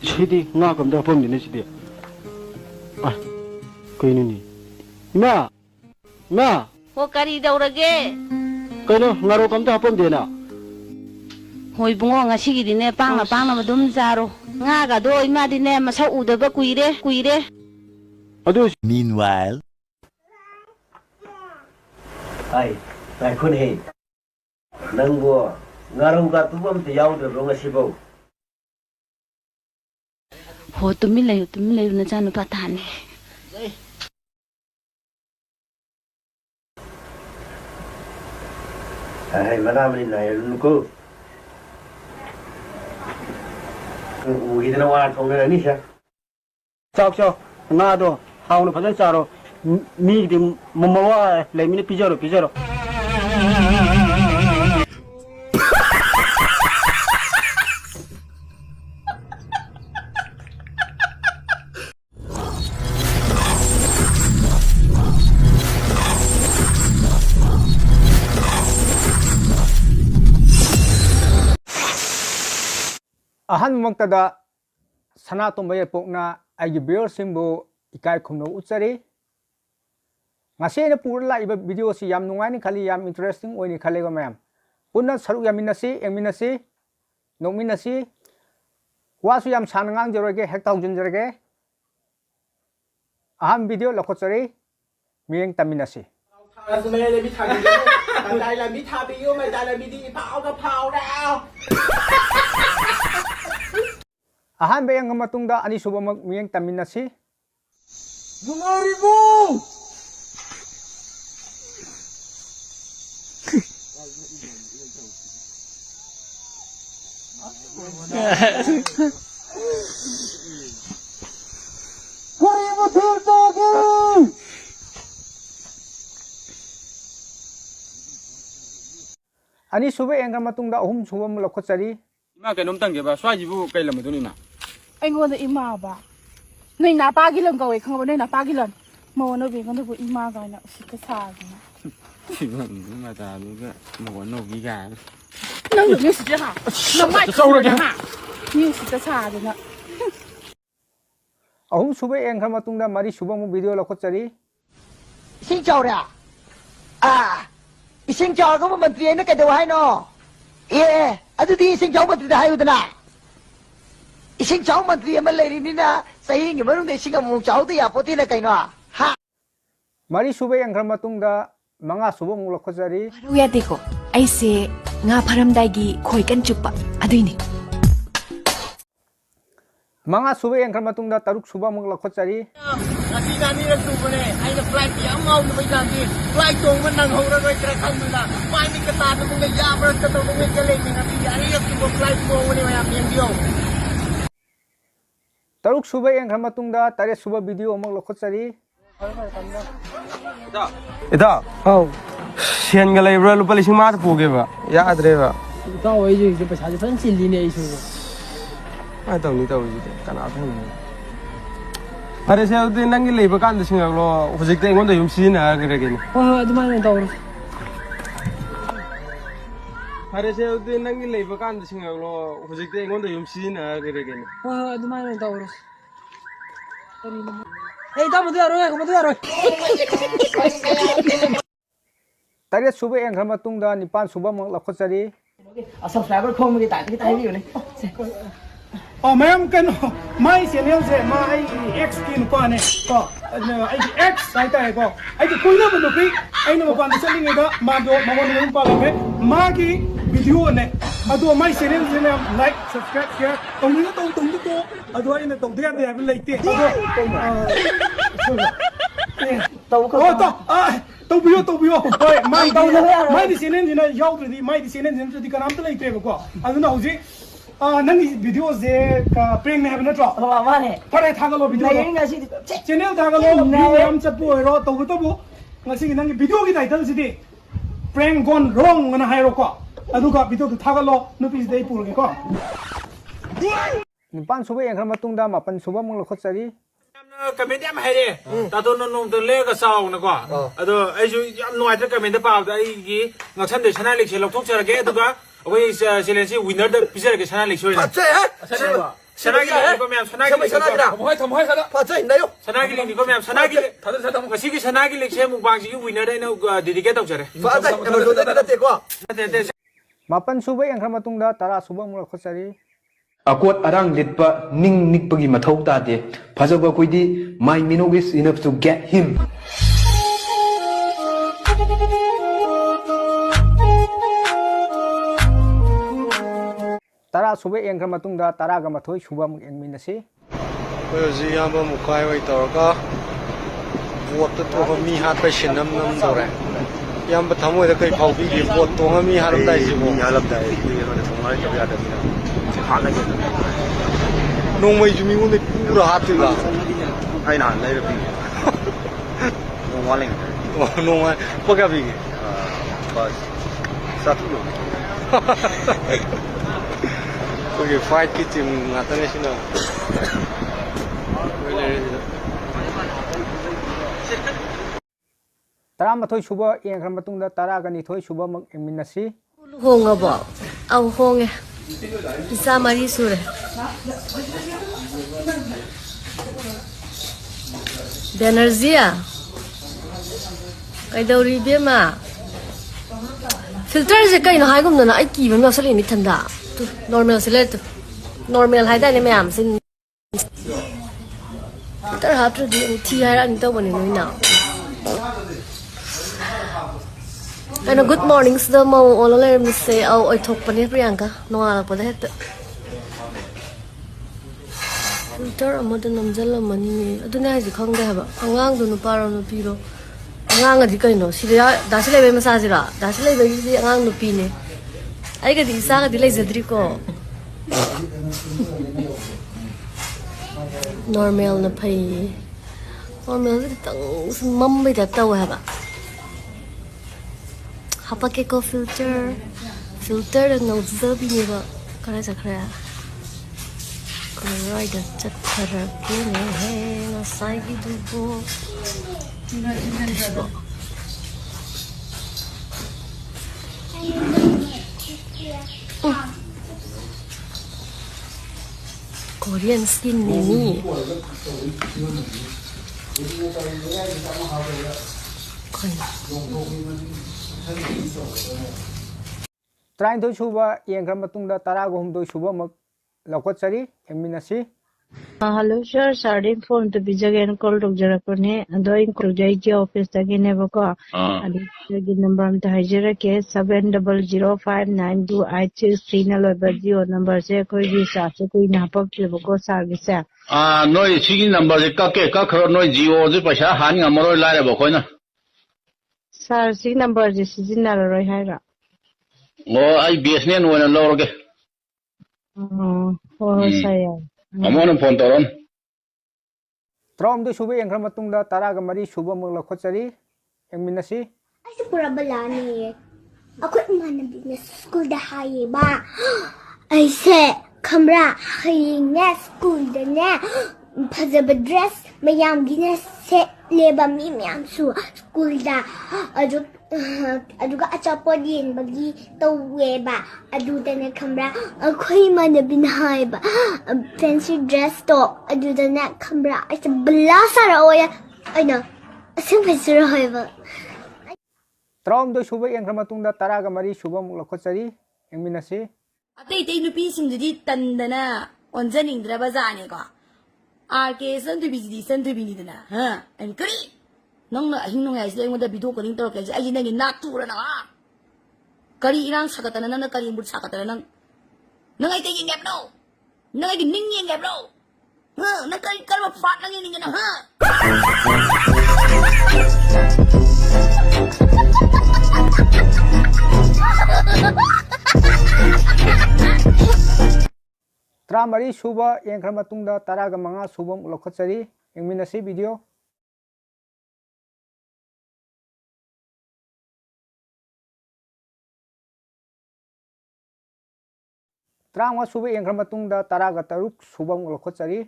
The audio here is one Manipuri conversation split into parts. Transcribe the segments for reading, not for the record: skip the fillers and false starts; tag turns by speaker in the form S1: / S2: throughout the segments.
S1: 시디 나 검다 범디네 시디 아 그이누니 이마 이마
S2: 호까리 다우라게
S1: 그이누 나로 검다 범디나
S2: 호이 붕어 ngasi기디네 빵나 좀 자로 nga가도 이마디네 마사 우더바 꾸이레
S1: 아두
S3: Meanwhile,
S4: tại khôn hề nâng bùa ngà rồng gà tu bom thì yau được rong asibo
S2: ho tumilay na chanu patani
S4: ai mà làm gì này cô ui thế nào ăn không cái này sao
S1: 짝짝 나도 하우는 받을 자로 미디 뭐뭐와 레미네 피자로
S5: ahan mongtada sana tombaye pokna aigi beer simbo ikai khumno uchari ngase na purla iba video si yam nungai ni khali yam interesting oini khalega mayam punna saru yaminasi engminasi nokminasi wasu yam sanangang jorege hekta hujun jorege aham video lokochari mieng taminasi ahan bayang matungda ani subamag mieng taminasi
S1: Nungaribo Haribo tertagi
S5: ani sube engga matungda ahum subam lokochari
S1: 마 그놈 당겨봐 쏴지부 까일라면 돈이나
S6: anh ima ba nơi nào ba cái lần cầu không có nơi nào ba cái lần mà nó về con được ima cái nào xịt cái xà gì
S1: 지금 마다 누가 뭐 노기가
S6: nó được như xịt cái hả nó mãi
S1: sâu rồi kìa
S6: như xịt cái xà gì nữa
S5: ahum sube engga matungda mari subam video lokochari
S7: Xin chào nè. Xin chào các bạn trẻ nó cái đầu hay nó. Adu di xin chào bạn trẻ hay udah na. Xin chào bạn trẻ mà lấy đi na. Saya ingin baru deh singa mau chào tu ya poti na kain na. Ha.
S5: mari sube engga matungda manga subam lokochari
S8: Ruya deko, ay se nga paramdagi koi kan chupa aduini.
S5: manga sube engga matungda taruk subam lokochari
S4: Kasi nani na tubo ne ay na flight yang mau na may ganti flight tong man nang hora ko tra kan na mai ni kata na kung yamar ka to kung kale ni ngati ari yung tubo flight mo ni mayam yang dio
S5: taruk sube engga matungda tare suba video amok lokochari
S9: Ita Sian ga leibra lupa 5,000 pugeba yadreba
S10: ꯏꯇꯥꯎ ꯑꯩꯁꯨ ꯄꯩꯁꯥꯁꯦ ꯐꯖꯅ ꯆꯤꯜꯂꯤꯅꯦ ꯑꯩꯁꯨ
S9: ai tawni kana thang Pare se udi nangi leiba kan da singalo hojikte ngonda yum sina gregeni
S10: ꯍꯣꯏ ꯍꯣꯏ ꯑꯗꯨꯃꯥꯏꯅ ꯇꯧꯔꯣ
S9: Pare se udi nangi leiba kan da singalo hojikte ngonda yum sina gregeni
S10: ꯍꯣꯏ ꯍꯣꯏ ꯑꯗꯨꯃꯥꯏꯅ ꯇꯧꯔꯣ ꯀꯔꯤꯅꯣ ꯑꯩ ꯏꯇꯥꯎ ꯃꯗꯨ ꯌꯥꯔꯣꯏ ꯃꯗꯨ ꯌꯥꯔꯣꯏ
S5: tare sube engga matungda nipan subam lokochari
S7: Subscriber không cái tại cái tay video này.
S1: Ma'am कनो माई चैनल से माई एक्स की नुपाने को एक्स साइता है को कोई बनो भी आइना मपान चलिंगे दा मादो ममन नुम पालमे मागी वीडियो ने अदो माई चैनल से लाइक सब्सक्राइब शेयर तंग तो अदो आइना तो दे दे लेते तो बियो होय माई दी चैनल जिना याउद्री माई दी चैनल जिना दी कनाम तो लेते को अदुना हौजी नंगी वीडियो से का प्रेंग ने हैबन नट्रो
S7: Mane.
S1: फरे थागलो video
S7: Này ngay si
S1: channel थागलो वीडियो चपु रो तबु ngasi nang video gi title sidi prank gone wrong na hairo ko aduga video tu thagalo nupi dei pur ge ko
S5: nipan sube engga matungda mapan subam lokochari
S11: comment yam haire ta to no nom to le ga saw na ko ado ai ju yam noi ta comment pa da ai gi ngaksan de chana lik se lok thok chara ge aduga oi silence winner da pizza ge chana lik soi na Sanagi li ko ma'am, sanagi li.
S9: Thamoy sada. Pacha indayo.
S11: Sanagi li ko ma'am, sanagi li. Ngasi ki sanagi li se mukbang si winner dai no dedicate tawjare.
S9: Pacha emerson da te ko.
S5: Mapan suba yang khama tungda tara suba mula khosari
S3: akot arang litpa ning nikpagi mathau ta de phajaba koidi my minogue is enough to get him.
S5: tara suba yang khama tungda tara ga mathoi suba muk yang minasi
S9: Ko ji yamba mukai wai torka bot to mi hat pa shinam nam dore. Yamba thamoy da kai phaubi gi bot to mi haram dai ji mo halam dai ni no thomai ka ya da ni. Hala ge. Nong mai jumi ngun pura hat ga. Ai na lai bi. Nong waling. Nong mai paga bi. Bas. Satu lo. Okay, fight ki team ngata ne sina.
S5: tara mathoi suba yang khama tungda tara ga ni thoi suba muk yang minasi
S12: Honga ba au honge isa mari sure Benerzia kai dauri be ma filter je kai na hai gum na ai ki ba ma sali ni thanda tu normal sele tu normal hai da ne ma'am sin filter ha tu di thi hai ra ni to bani noi na and a good morning the mo all let me say oh I talk pani Priyanka no ala pa det filter amada namjal mani aduna ji khang da ba angang du nu paro nu piro angang adi kai no sira dasile be massage ra dasile be ji angang nu pi ne ai ga di sa ga di lai zadri ko normal na pai normal tang mam be da taw ha ba Hapake ko filter no zabi ni ba kara sakra kara da chakra ke ne he na sai gi du bo Korean skin ni
S5: trying to suba yang khama tungda tara ga humdoi suba muk lakotsari yang minasi
S13: Hello sir, Sardin phone to Bijagan call to Jarakone and doing Kurjai office again never go. And the number to Hajira case 700592 signal or number say could be Sasu Napa to service.
S14: No, singing number the Kake Kakro no Geo the Pasha hanging a moral line of Okona.
S13: Sir, sig number this is in Hira.
S14: Oh, I be a snake when a log.
S13: Oh, say.
S14: I'm on a pontoron.
S5: Trom the suba yang khama tungda tara ga mari suba muk lakotsari yang minasi
S15: Ay pura balani. Ako man na school da haye ba. Ay se kamera haye na school da na. Pazab dress mayam gina se leba mi miyam su school da. Aduga achapodin bagi tawe ba. Aduda na kamera ako'y man na binahay ba. Fancy dress to. Aduda na kamera ay sa balasa raoya. Ay na. Asin pasirahay ba.
S5: Trom do suba yang khama tungda tara ga mari suba muk lakotsari yang minasi
S16: Atay nupi singdi tandana onjaning draba zane ko. RK santu bini dana. Ha? And kari. Nang na hinong ay sila yung mga bidyo ko rin to kasi ay nang natura na nga. Kari irang sakatan na kari imbut sakatan na nang ay tingin gap no. Nang ay giningin gap no. Ha? Nang kari kalma fat lang yun na ha.
S5: Tra mari suba yang khama tungda tara ga manga suba muk lakotsari yang minasi video Trangwa suba yang khama tungda tara ga taruk suba muk lakotsari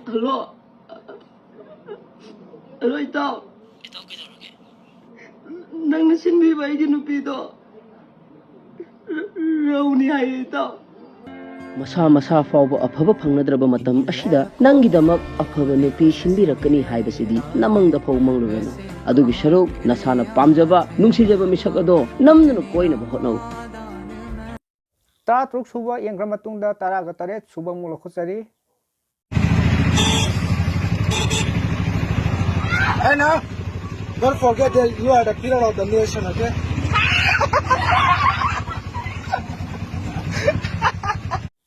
S17: Hello. Hello itaw. Nang nasinbi ba yung nupido? Raw ni ay itaw. masa masa fauba afaba phangnadraba matam asida nanggidamak afaba nupi sinbirakani haibasidi namangda phau manglurana adugi saruk nasana pamjaba nungsijaba misak ado namnuna koinaba hotnau
S5: ta truk suba yengkra matungda taraga taret suba mulo khutsari.
S18: Hey now, don't forget that you are the pillar of the nation, okay?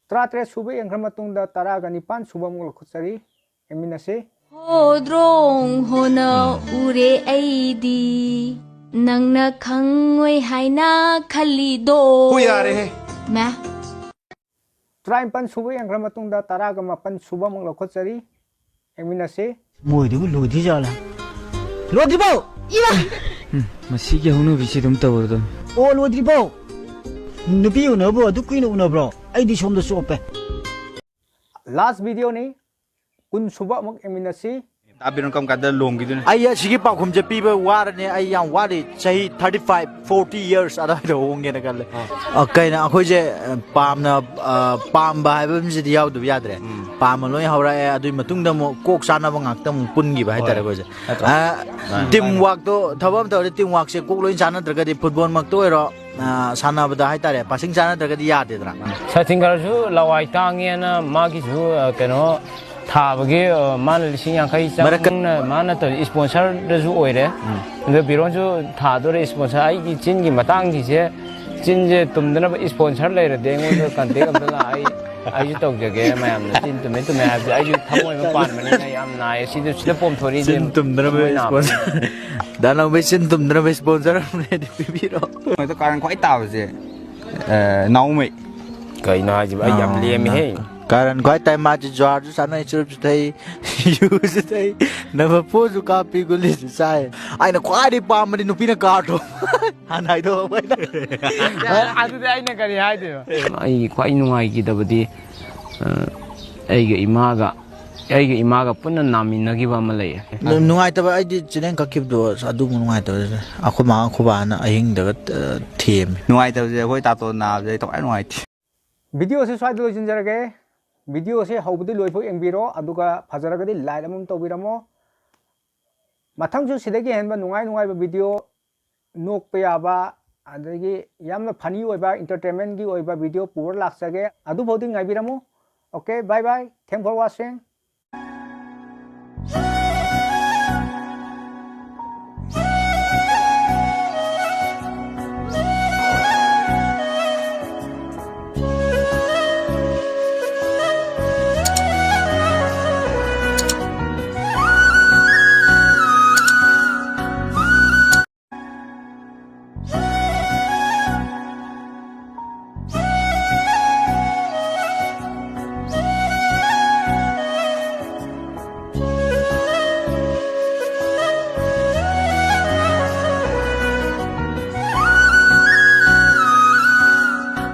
S5: Tratre suba yengkra matungda taraga nipan suba mulo khutsari. Eminase.
S19: Hodrong hona ure aidi nangna khangoi haina khalido.
S18: Huyare.
S19: Ma.
S5: Traimpan suba yengkra matungda taraga mapan suba mulo khutsari. Eminase.
S20: Mùi thì lùi thế giờ là lùi đi bộ mà xí cái hông nó bị xí đâm tàu rồi ô lùi đi bộ nó bị nó bộ tôi quy nó bro ai đi xong được số pe
S5: last video này kun suba mak eminasi
S21: Abirun kam kada long gitu.
S22: Ayah sigi pak kum jepi be war ne ayang war chahi 35-40 years ada do honge na kal. Okay na akoi je pam na pam ba hai bam jidi yaw du yadre. Pam loi hawra adui matung da mo kok sana ba ngak ta mo pun gi ba hai tare ko je. Teamwork to thabam to teamwork se kok loi sana draga di football mak to ro sana ba da hai tare passing sana draga di yade dra.
S23: Satingar ju lawai tangi na magi ju keno थाबगे मान लिसिंग यांखाई चांग मान तो स्पॉन्सर दजु ओइरे द बिरोन जो थादोरे स्पॉन्सर आई की चिन की मतंग की से चिन जे तुमदना स्पॉन्सर लेरे देंगो तो कंटेक अमदला आई जो तोक जगे मयाम न चिन तुमे आई जो थमोय म पान मने याम नाय सिद सिद पोम थोरी जे
S22: तुमदना स्पॉन्सर दाना बे चिन तुमदना स्पॉन्सर ने बिबिरो
S21: मैं तो कारण खोई ताव जे नाउ में
S23: कई ना जी भाई याम लिए में है
S22: कारण कोई टाइम माच जॉर्ज साना इचुप थे यूज थे नव पोजु कापी गुली साय आइना क्वाडी पामनि नुपिना काटो हानाइ दो बैना
S23: अदु दे आइना करी हाइ दे आई क्वाइ नुंगाइ की दबदी आइगे इमागा पुन्ना नामिनगिबा म लय
S22: नुंगाइ तब आइदि चिनें ककिब दो अदु नुंगाइ तब अखुमा खुबाना अहिंग दग थेम
S21: नुंगाइ तब जे होय तातो ना जे तो नुंगाइ
S5: वीडियो से स्वाद लोजन जरगे वीडियो से हौबदी लोइफो एंबिरो अदुगा फजरगदी लाइक अमम तोबिरमो मथंगसु सिदगी हेनबा नुंगाइ नुंगाइ वीडियो नोकपे याबा अदगी यामना फनी ओइबा एंटरटेनमेंट की ओइबा वीडियो पूरा लाक्सगे अदु भौदी ngaibiramo okay bye bye thank for watching